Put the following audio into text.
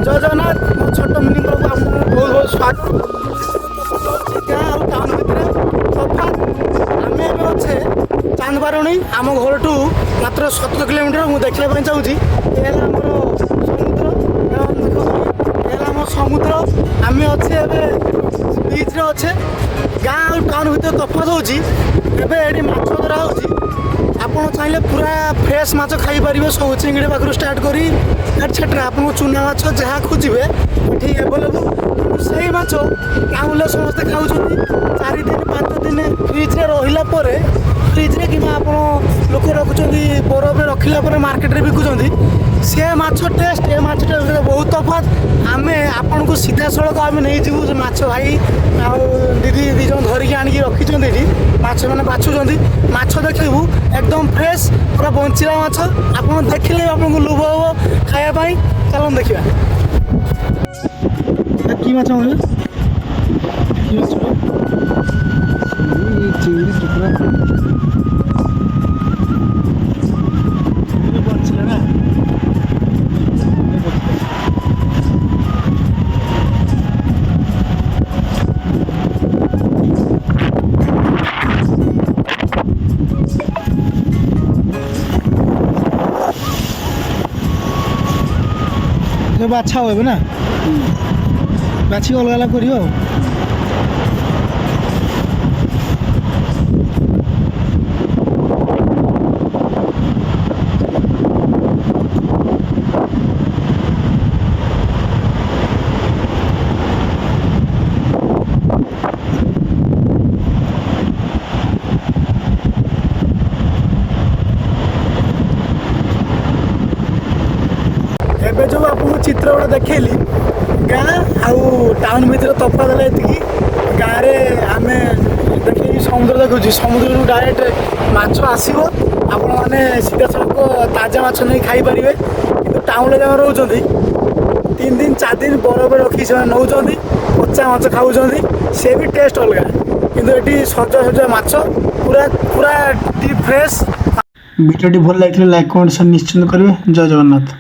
जय जगन्नाथ मो छोट मिनी ब्लॉग आपको बहुत बहुत स्वागत गाँ और टाउन भितर तफात आम एवं अच्छे चांदबारुणी आम घर ठू मात्र 17 किलोमीटर मुझे देखा चाहूँगी आम समुद्र आम अच्छे बीच अच्छे गाँ और टाउन भितर तफात होती माछ धरा हो आपड़ चाहिए पूरा फ्रेश माछ खाई पारे सब चिंगड़ी पाखु स्टार्ट कर एटसेट्रा आपको चूना माछ जहाँ खोजे ये एवेलेबल से माछ गाँव समस्ते खाऊँ 4 दिन 5 दिन फ्रिज्रे रहा फ्रिज्रे कि आप लोक रखुच्च बरफ रखिला मार्केट में बिकुंट सी माछ टेस्ट ए माछ टेस्ट बहुत तफात आम आपन को सीधा सड़क आम नहीं जीवु माछ भाई दीदी दीज धरिकी आणिकी रखिंट माछ मैंने बाछुंट माछ देखू एकदम फ्रेश पूरा बंचिला माछ आप देखिले आपको लोभ हम खायापाई चल देखा कि माछ चिंगड़ी टुकड़ा बंचिला ना बाछा हो ना बाछी अलग अलग कर जो आपको चित्र गोटे देखली गाँ आउ टाउन भितर तफात है गाँव में आम देख समुद्र देखुची समुद्र डायरेक्ट माछ आसो आपण मैंने सीधा सड़क ताजा माछ नहीं खाई पारे कि टाउन जगह रोच 3 दिन 4 दिन बरफ रखी से नौ पचा माछ खाऊँ सी भी टेस्ट अलग किंतु ये सजा सजा माछ पूरा पूरा डीप फ्रेश। वीडियो भल लगे लाइक कमेंट निश्चिंत करेंगे। जय जगन्नाथ।